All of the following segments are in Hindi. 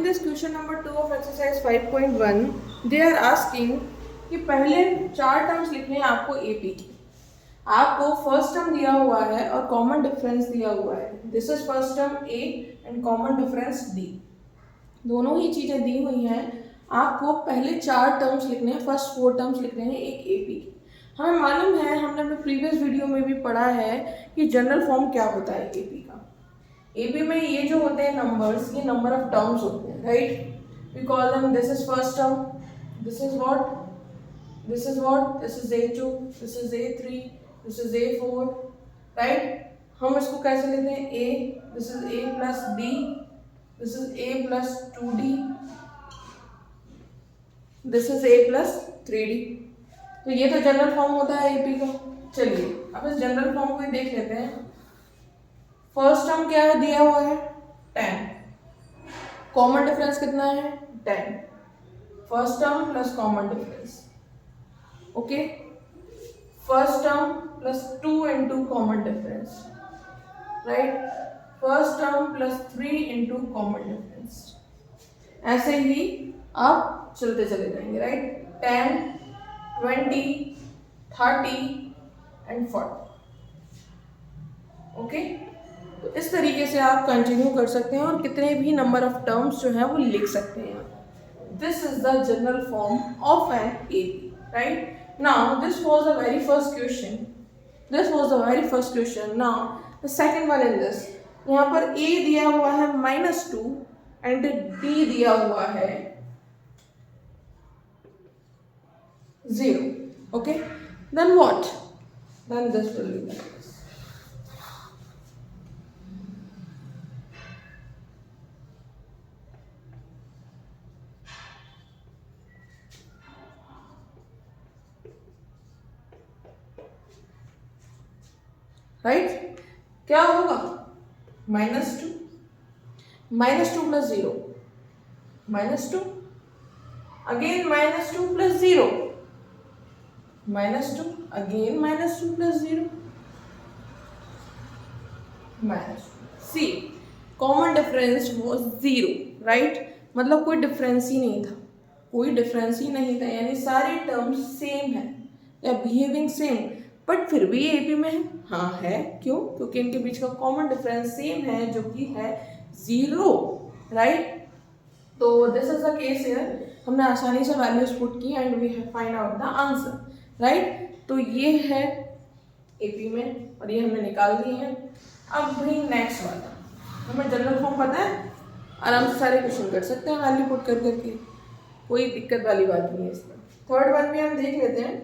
in this question number 2 of exercise 5.1, they are asking कि पहले 4 टर्म्स लिखने हैं आपको एपी की। आपको फर्स्ट टर्म दिया हुआ है और कॉमन डिफरेंस दिया हुआ है। This is first term A and common difference D. दोनों ही चीज़ें दी हुई हैं। आपको पहले 4 टर्म्स लिखने हैं, फर्स्ट 4 टर्म्स लिखने हैं एक एपी की। हमें मालूम है, हमने अपने प्रीवियस वीडियो में भी पढ़ा है कि जनरल फॉर्म क्या होता है एपी का। एपी में ये जो होते हैं नंबर्स, ये नंबर ऑफ टर्म्स होते हैं, right. We call them this is first term, this is what, this is what, this is a2, this is a3, this is a4, right. हम इसको कैसे लेते हैं a, this is a plus d, this is a plus 2d, this is a plus 3d। तो ये तो जनरल फॉर्म होता है एपी का। चलिए अब इस जनरल फॉर्म को देख लेते हैं। फर्स्ट टर्म क्या है दिया हुआ है 10, कॉमन डिफरेंस कितना है 10, first term plus common difference, okay. First term plus 2 into common difference, right. First term plus 3 into common difference. ऐसे ही आप चलते चले जाएंगे, राइट। 10, 20, 30 and 40, okay. तो इस तरीके से आप कंटिन्यू कर सकते हैं और कितने भी नंबर ऑफ टर्म्स जो है वो लिख सकते हैं। This is the general form of an AP, right. Now this was the very first question, this was the very first question. Now the second one in this, यहाँ पर a दिया हुआ है -2 एंड d दिया हुआ है 0, okay. Then what? Then this will be like this. Right? क्या होगा? -2, -2 plus 0, -2, again -2 plus 0, -2, again -2 plus 0, -2. See, common difference was 0, right. मतलब कोई डिफरेंस ही नहीं था, कोई डिफरेंस ही नहीं था, यानी सारे टर्म्स सेम है या बिहेविंग सेम, बट फिर भी ये एपी में है। हाँ है, क्यों? क्योंकि इनके बीच का कॉमन डिफरेंस सेम है जो कि है 0, राइट। तो this is the case here. हमने आसानी से वैल्यूज पुट की and we have find out the answer, right. तो ये है एपी में और ये हमने निकाल दिए हैं। अब भाई नेक्स्ट वाला, हमें जनरल फॉर्म पता है, आराम से सारे क्वेश्चन कर सकते हैं वैल्यू पुट कर करके, कोई दिक्कत वाली बात नहीं है इसमें। थर्ड वन भी हम देख लेते हैं।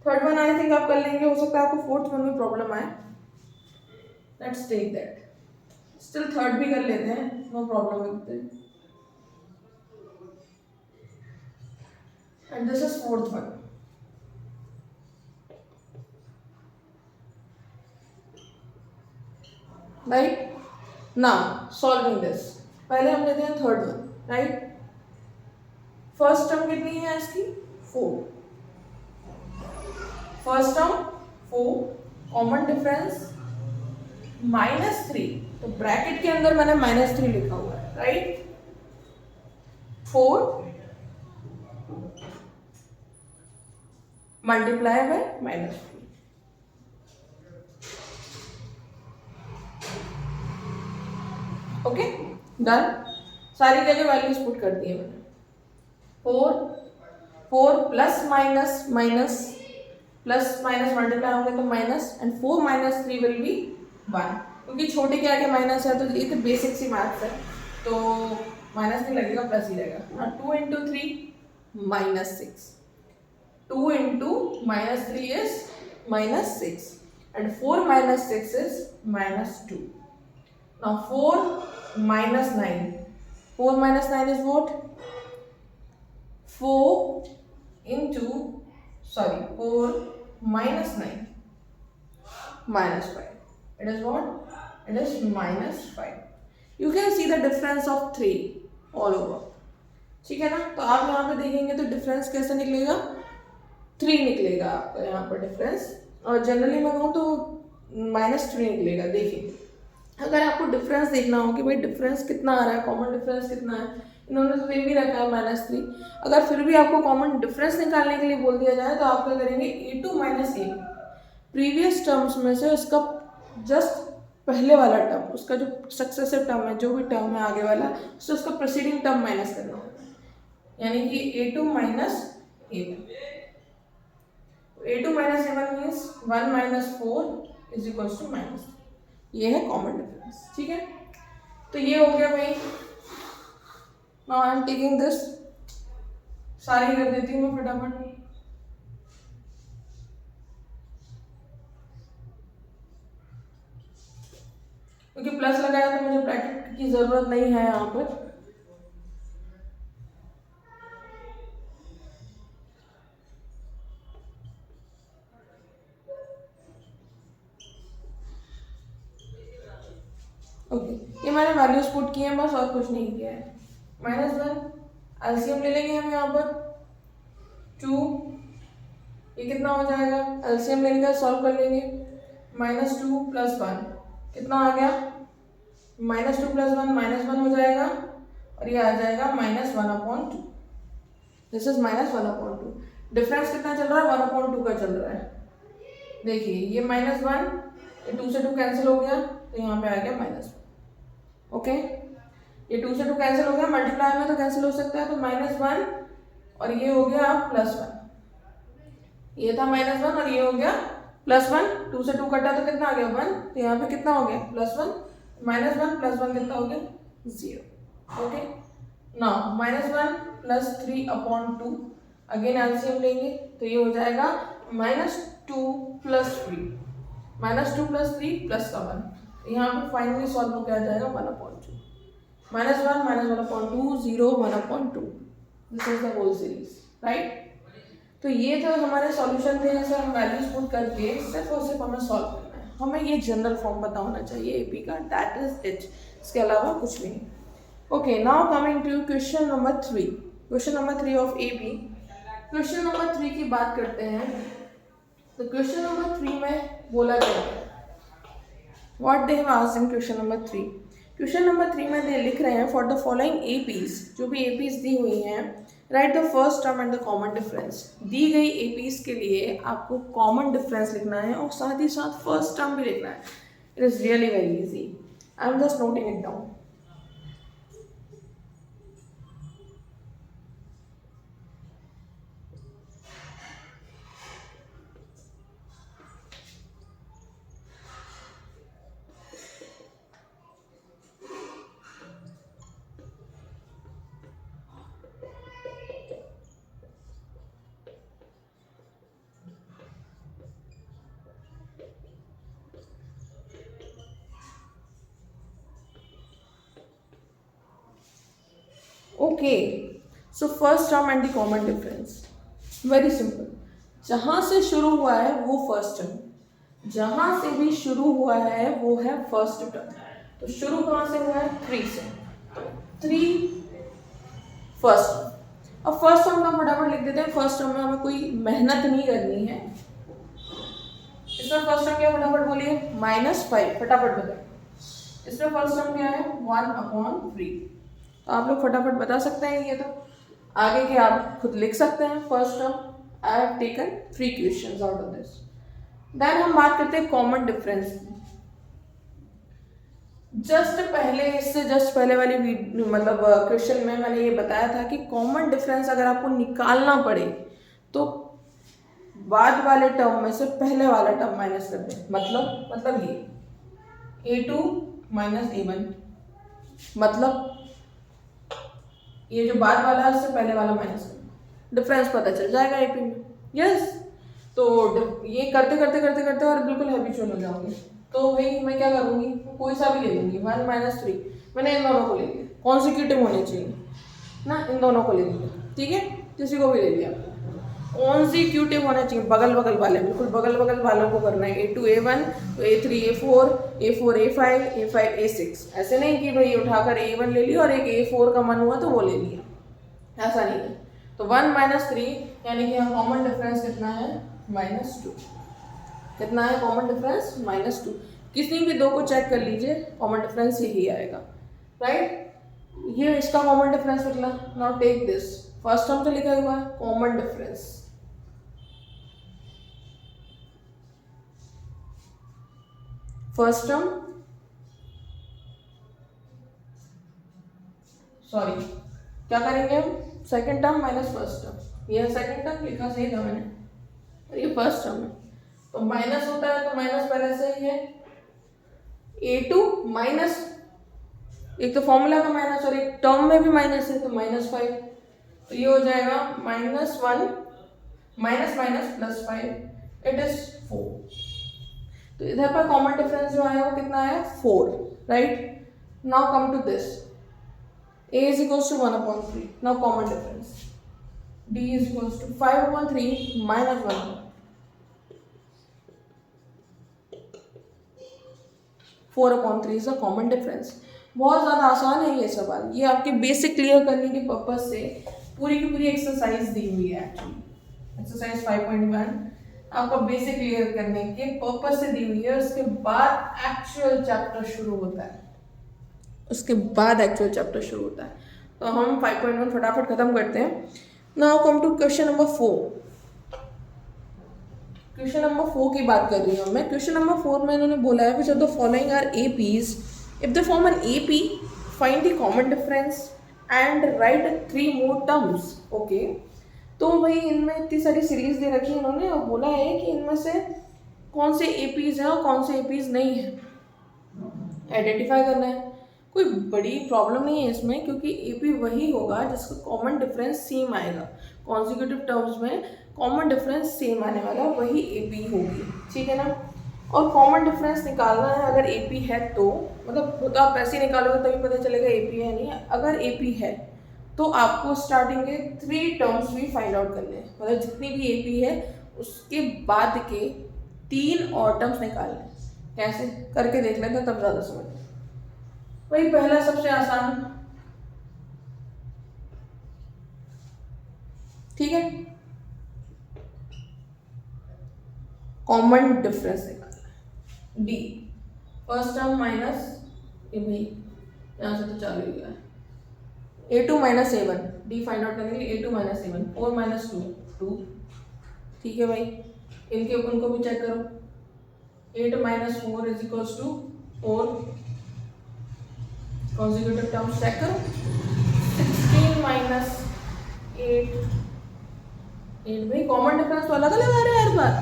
थर्ड वन आई थिंक आप कर लेंगे, हो सकता है आपको फोर्थ वन में प्रॉब्लम आए। Let's take that. Still third भी कर लेते हैं, no problem with it. And this is fourth one. Right, now solving this, पहले हम लेते हैं third one, right. First term कितनी है इसकी 4, फर्स्ट टर्म 4, कॉमन डिफरेंस -3, तो ब्रैकेट के अंदर मैंने -3 लिखा हुआ है, right. 4 multiply by -3, okay done. सारी जगह वैल्यूज पुट कर दिए मैंने। 4 plus minus minus plus minus multiply होंगे तो माइनस, एंड 4 - 3 विल बी 1, क्योंकि छोटे के आगे माइनस है तो ये तो बेसिक सी मैथ्स है, तो माइनस नहीं लगेगा, प्लस ही रहेगा। 2 into 3 -6, 2 into -3 is -6 and 4 - 6 is -2। Now 4 minus 9. 4 minus 9 is what? 4 minus 9 minus 5. It is what? It is -5. You can see the difference of 3 all over. ठीक है ना? तो आप यहाँ पे देखेंगे तो डिफरेंस कैसे निकलेगा? 3 निकलेगा आपका यहाँ पर डिफरेंस, और जनरली मैं कहूँ तो -3 निकलेगा। देखिए, अगर आपको डिफरेंस देखना हो कि भाई डिफरेंस कितना आ रहा है, कॉमन डिफरेंस कितना है, इन्होंने तो दे भी रखा है -3। अगर फिर भी आपको कॉमन डिफरेंस निकालने के लिए बोल दिया जाए तो आप क्या करेंगे, A2 minus A, previous terms में से उसका जस्ट पहले वाला टर्म, उसका जो सक्सेसिव टर्म है, जो भी टर्म है आगे वाला, उससे उसका प्रोसीडिंग टर्म माइनस करना होता है, यानी कि A2 minus A1। A2 minus A1 means 1 minus 4 is equals to -3। ये है कॉमन डिफरेंस, ठीक है। तो ये हो गया भाई। Now I am taking this, सारी कर देती हूँ मैं फटाफट। क्योंकि प्लस लगाया तो मुझे ब्रैकेट की जरूरत नहीं है यहाँ पर। ओके, ये मैंने वैल्यूज पुट किए हैं बस, और कुछ नहीं किया है। -1 एलसीएम ले लेंगे हम यहाँ पर 2, ये कितना हो जाएगा, एलसीएम लेने का सॉल्व कर लेंगे। -2 + 1 कितना आ गया, -2 + 1 -1 हो जाएगा, और ये आ जाएगा -1/2। This is -1/2। डिफरेंस कितना चल रहा है, 1/2 का चल रहा है। देखिए ये -1, ये 2 से 2 कैंसिल हो गया, तो यहाँ पे आ गया -1। ओके, ये 2 से 2 कैंसिल हो गया, मल्टीप्लाई में तो कैंसिल हो सकता है, तो -1 और ये हो गया +1। ये था -1 और ये हो गया +1। 2 से 2 कटा तो कितना आ गया 1, तो यहाँ पे कितना हो गया +1, -1 + 1 कितना हो गया 0। ओके, नाउ -1 + 3/2, अगेन एलसीएम लेंगे तो ये हो जाएगा -2 + 3, -2 + 3 + का 1, यहाँ पे फाइनली सॉल्व हो क्या जाएगा 1/2, -1 -1/2 0 1/2। This is the whole series, right. तो ये तो हमारे सॉल्यूशन थे, ऐसे हम वैल्यूज पुट करके सिर्फ और सिर्फ हमें सॉल्व करना है। हमें ये जनरल फॉर्म पता होना चाहिए एपी का, दैट इज इट, इसके अलावा कुछ नहीं। Okay, now coming to question number 3, question number 3 of AP. Question number 3 की बात करते हैं। तो क्वेश्चन नंबर 3 में बोला गया है, what they have asked in question number 3। Question number 3 में दे लिख रहे हैं, फॉर द फॉलोइंग एपीज, जो भी एपीज दी हुई हैं, right the first term and the common difference. दी गई एपीज के लिए आपको कॉमन डिफरेंस लिखना है और साथ ही साथ फर्स्ट टर्म भी लिखना है। It is really very easy, I am just noting it down. Okay, so first term and the common difference, very simple. जहाँ से शुरू हुआ है वो फर्स्ट टर्म, जहाँ से भी शुरू हुआ है वो है फर्स्ट टर्म। तो शुरू कहाँ से हुआ है, 3 से, 3 फर्स्ट टर्म। अब फर्स्ट टर्म का फटाफट लिख देते हैं। फर्स्ट टर्म में हमें कोई मेहनत नहीं करनी है। इसमें फर्स्ट टर्म क्या, फटाफट बोलिए, -5, फटाफट बताइए। इसमें फर्स्ट टर्म क्या है, 1/3। तो आप लोग फटाफट बता सकते हैं। ये तो आगे के आप खुद लिख सकते हैं। First term I have taken 3 questions out of this. Then हम बात करते हैं कॉमन डिफरेंस की। जस्ट पहले, इससे जस्ट पहले वाली मतलब क्वेश्चन में मैंने ये बताया था कि कॉमन डिफरेंस अगर आपको निकालना पड़े तो बाद वाले टर्म में से पहले वाला टर्म माइनस कर दें। मतलब ये A2 माइनस A1, मतलब ये जो बाद वाला है उससे पहले वाला माइनस कर, डिफरेंस पता चल जाएगा एपी में। यस, तो ये करते करते करते करते और बिल्कुल हैबिचुअल हो जाओगे। तो भाई मैं क्या करूँगी, कोई सा भी ले लूँगी, 1 - 3, मैंने इन दोनों को ले लिया, कॉन्सिक्यूटिव होने चाहिए ना, इन दोनों को ले लिया, ठीक है, किसी को भी ले लिया, कॉन्सिक्यूटिव होने चाहिए, बगल बगल वाले, बिल्कुल बगल बगल वालों को करना है। A2 A1, तो A3 A4, A4 A5, A5 A6। ऐसे नहीं कि भाई उठाकर A1 ले लिया और एक A4 का मन हुआ तो वो ले लिया, ऐसा नहीं है। तो 1 - 3 यानी कि हम कॉमन डिफरेंस कितना है, -2। कितना है कॉमन डिफरेंस, -2। किसी भी दो को चेक कर लीजिए, कॉमन डिफरेंस यही आएगा, राइट। ये इसका कॉमन डिफरेंस निकला। Now take this, first term तो लिखा हुआ है common difference, first term sorry क्या करेंगे हम, second term minus first term. ये सेकंड टर्म लिखा सही था मैंने और ये फर्स्ट टर्म है, तो माइनस होता है तो माइनस पहले से ही है। a2 माइनस, एक तो फॉर्मूला का माइनस और एक टर्म में भी माइनस है तो -5, तो ये हो जाएगा -1 माइनस माइनस +5 इट इज 4। तो इधर पर कॉमन डिफरेंस जो आया वो कितना आया 4, right. Now come to this, a is equals to 1/3, now common difference d is equals to 5/3 minus 1, 4/3 is a common difference। बहुत ज़्यादा आसान है ये सवाल, ये आपके बेसिक क्लियर करने के पर्पज से पूरी की पूरी एक्सरसाइज दी हुई है। एक्चुअली एक्सरसाइज 5.1 आपका बेसिक क्लियर करने के पर्पज से दी हुई है, उसके बाद एक्चुअल चैप्टर शुरू होता है, उसके बाद एक्चुअल चैप्टर शुरू होता है। तो हम 5.1 फटाफट खत्म करते हैं। Now come to question number 4। Question number 4 की बात कर रही हूँ मैं। क्वेश्चन नंबर 4 में इन्होंने बोला है which of the following are APs, if they form an AP find the common difference and write 3 more terms. Okay, तो भाई इनमें इतनी सारी सीरीज दे रखी है इन्होंने और बोला है कि इनमें से कौन से APs हैं और कौन से APs नहीं है, आइडेंटिफाई करना है। कोई बड़ी प्रॉब्लम नहीं है इसमें, क्योंकि AP वही होगा जिसका कॉमन डिफरेंस सेम आएगा। कॉन्जिक्यूटिव टर्म्स में कॉमन डिफरेंस सेम आने वाला वही AP होगी, ठीक है ना। और कॉमन डिफरेंस निकालना है अगर AP है तो, मतलब तो आप ऐसे ही निकालोगे तभी पता चलेगा AP है नहीं। अगर AP है तो आपको स्टार्टिंग के 3 टर्म्स भी फाइंड आउट करने हैं, मतलब जितनी भी AP है उसके बाद के 3 और टर्म्स निकालने हैं। कैसे करके देख लेते हैं तब ज़्यादा समझ। वही पहला सबसे आसान, ठीक है, कॉमन डिफरेंस निकालना है D, फर्स्ट टर्म माइनस ये भाई यहाँ से तो चालू हो गया है A2 minus A1, D find out करने के लिए A2 माइनस A1, 4 माइनस 2, ठीक है भाई। इनके उनको भी चेक करो, 8 minus 4 is equals to 4, consecutive terms check करो, 16 माइनस 8 भाई कॉमन डिफरेंस तो अलग अलग आ रहा है हर बार,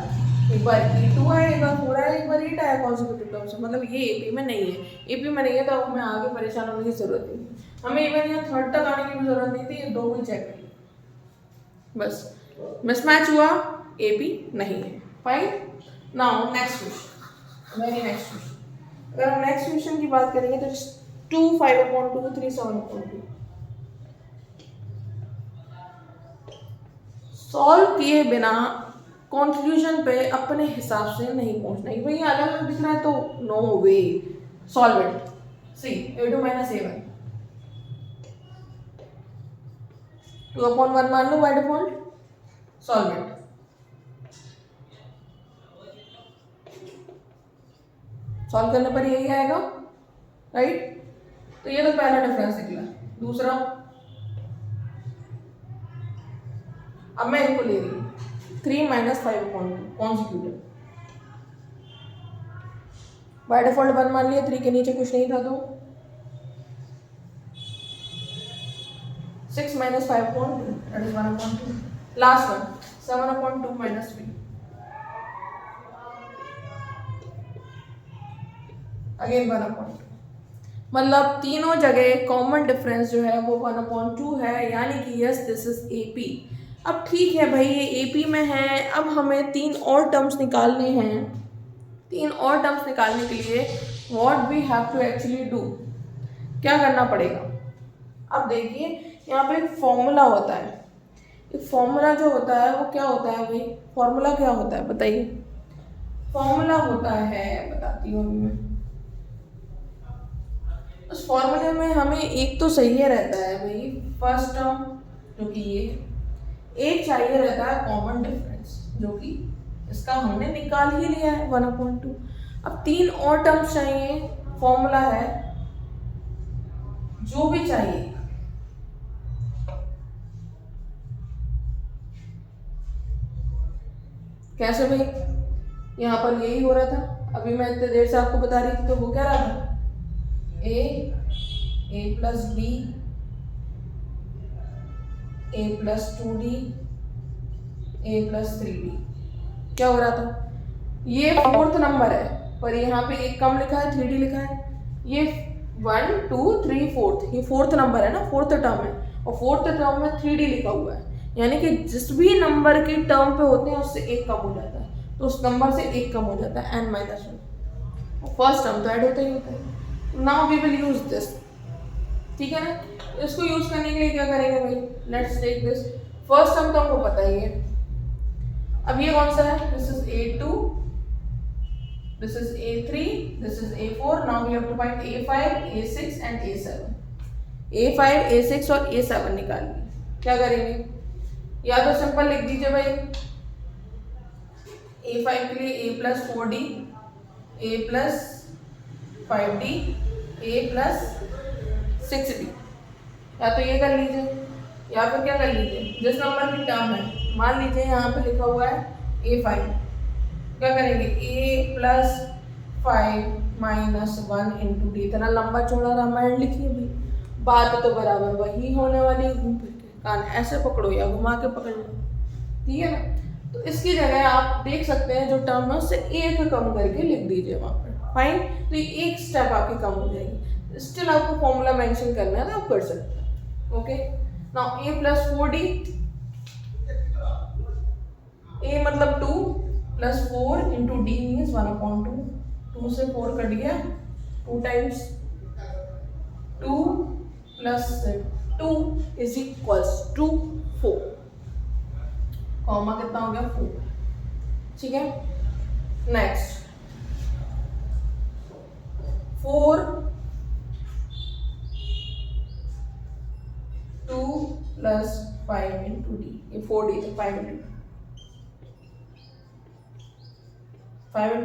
एक बार 2 आया, एक बार 4 आया, एक बार 8 आया कॉन्जिक्यूटिव टर्म्स, मतलब ये AP में नहीं है। AP में नहीं है तो हमें आगे परेशान होने की जरूरत नहीं, हमें इवन यहाँ थर्ड तक आने की भी जरूरत नहीं थी, ये 2 भी चेक करिए, बस मिसमैच हुआ AP नहीं है, fine. Now next question, very next question. अगर हम नेक्स्ट क्वेश्चन की बात करेंगे तो 2 5/2 3 7/2 सॉल्व किए बिना कंक्लूजन पे अपने हिसाब से नहीं पहुंचना है। भाई अलग अलग दिख रहा है तो no way, solve it. See A2 minus A1 2/1 मान लो by default, solve it. Solve करने पर यही आएगा, राइट। तो ये तो पहला डिफरेंस निकला। दूसरा, अब मैं इनको ले रही हूँ 3 माइनस 5/2 कॉन्जिक्यूटिव, बाय डिफॉल्ट 1 मान लिया, 3 के नीचे कुछ नहीं था तो 6 minus 5/2 that is 1/2, last one 7/2 minus 3 again 1/2, मतलब तीनों जगह कॉमन डिफरेंस जो है वो 1/2 है, यानी कि यस दिस इज AP। अब ठीक है भाई ये AP में है, अब हमें 3 और टर्म्स निकालने हैं। 3 और टर्म्स निकालने के लिए what we have to actually do, क्या करना पड़ेगा। अब देखिए यहाँ पे एक फॉर्मूला होता है, एक फॉर्मूला जो होता है वो क्या होता है भाई, फॉर्मूला क्या होता है बताइए। फॉर्मूला होता है, बताती हूँ मैं, उस फॉर्मूले में हमें एक तो चाहिए रहता है भाई फर्स्ट टर्म जो कि ये, एक चाहिए रहता है कॉमन डिफरेंस जो कि इसका हमने निकाल ही लिया है 1/2। अब 3 और टर्म्स चाहिए, फॉर्मूला है जो भी चाहिए कैसे भाई, यहाँ पर यही हो रहा था, अभी मैं इतने देर से आपको बता रही थी, तो वो क्या रहा था, ए प्लस बी ए प्लस 2d ए प्लस 3d। क्या हो रहा था, ये फोर्थ नंबर है पर यहाँ पे एक कम लिखा है, 3d लिखा है, ये 1 2 3 4, ये फोर्थ नंबर है ना, फोर्थ टर्म है, और फोर्थ टर्म में 3d लिखा हुआ है, यानी कि जिस भी नंबर के टर्म पे होते हैं उससे एक कम हो जाता है, तो उस नंबर से एक कम हो जाता है n-1। फर्स्ट टर्म तो ऐड होता ही होता है। Now we will use this, ठीक है ना। इसको यूज करने के लिए क्या करेंगे भाई, let's take this, first term तो हमको पता ही है। अब ये कौन सा है, this is a2, this is a3, this is a4, now we have to find a5 a6 and a7। a5 a6 और a7 निकालिए। क्या करेंगे, या तो सिंपल लिख दीजिए भाई, a5 के लिए a plus 4d a plus 5d a plus 6d, या तो ये कर लीजिए, या फिर क्या कर लीजिए, जिस नंबर की टर्म है, मान लीजिए यहाँ पे लिखा हुआ है a5, क्या करेंगे, a plus 5 minus 1 into D. इतना लंबा चौड़ा रामायण लिखिए भाई, बात तो बराबर वही होने वाली है, घूम फिर के कान ऐसे पकड़ो या घुमा के पकड़ लो, ठीक है ना। तो इसकी जगह आप देख सकते हैं जो टर्म है उससे एक कम करके लिख दीजिए वहाँ पर, फाइन। तो ये एक स्टेप आपकी कम हो जाएगी। स्टिल आपको फॉर्मूला मेंशन करना है तो आप कर सकते हैं, okay. Now a plus 4d, a मतलब 2 प्लस 4 इंटू डी मीन्स 1/2, 2 से 4 कट गया, 2 times 2 plus 2 is equals to 4, comma कितना हो गया 4, ठीक है। नेक्स्ट 4 2 प्लस 5 इंटू डी, ये 4d तो 5 इंटू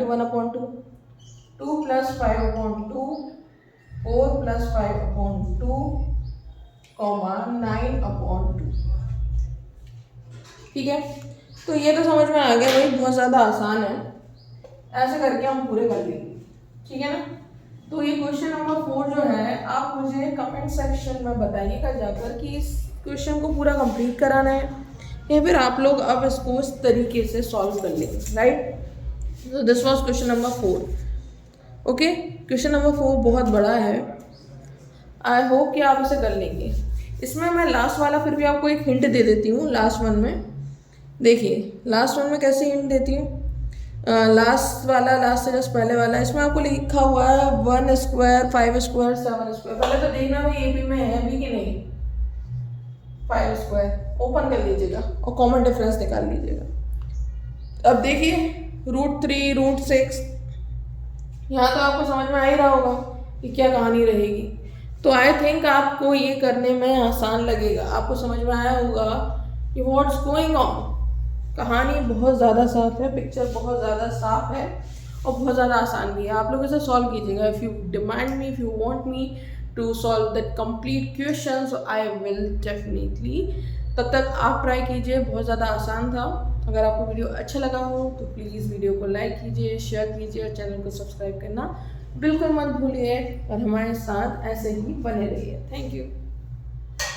1/2, 2 प्लस 5/2, 4 प्लस 5/2, कॉमा 9/2, ठीक है। तो ये तो समझ में आ गया भाई, बहुत ज़्यादा आसान है, ऐसे करके हम पूरे कर लेंगे, ठीक है ना। तो ये क्वेश्चन नंबर 4 जो है, आप मुझे कमेंट सेक्शन में बताइएगा जाकर कि इस क्वेश्चन को पूरा कंप्लीट कराना है या फिर आप लोग अब इसको इस तरीके से सॉल्व कर लेंगे, राइट। तो this was question number 4, okay. Question number 4 बहुत बड़ा है, आई होप कि आप इसे कर लेंगे। इसमें मैं लास्ट वाला फिर भी आपको एक हिंट दे देती हूँ। लास्ट वन में देखिए, लास्ट वन में कैसे हिंट देती हूँ, लास्ट वाला, लास्ट से जस्ट पहले वाला, इसमें आपको लिखा हुआ है 1 स्क्वायर 5 स्क्वायर 7 स्क्वायर। पहले तो देखना भाई ए बी में है भी कि नहीं। 5 स्क्वायर ओपन कर लीजिएगा और कॉमन डिफरेंस निकाल लीजिएगा। अब देखिए √3 √6, यहाँ तो आपको समझ में आ ही रहा होगा कि क्या कहानी रहेगी। तो आई थिंक आपको ये करने में आसान लगेगा, आपको समझ में आया होगा कि व्हाट्स गोइंग ऑन। कहानी बहुत ज़्यादा साफ है, पिक्चर बहुत ज़्यादा साफ है और बहुत ज़्यादा आसान भी है। आप लोग इसे सॉल्व कीजिएगा। If you demand me, if you want me to solve that complete question, so I will definitely. तब तक आप ट्राई कीजिए, बहुत ज़्यादा आसान था। अगर आपको वीडियो अच्छा लगा हो तो प्लीज़ वीडियो को लाइक कीजिए, शेयर कीजिए और चैनल को सब्सक्राइब करना बिल्कुल मत भूलिए और हमारे साथ ऐसे ही बने रहिए। Thank you.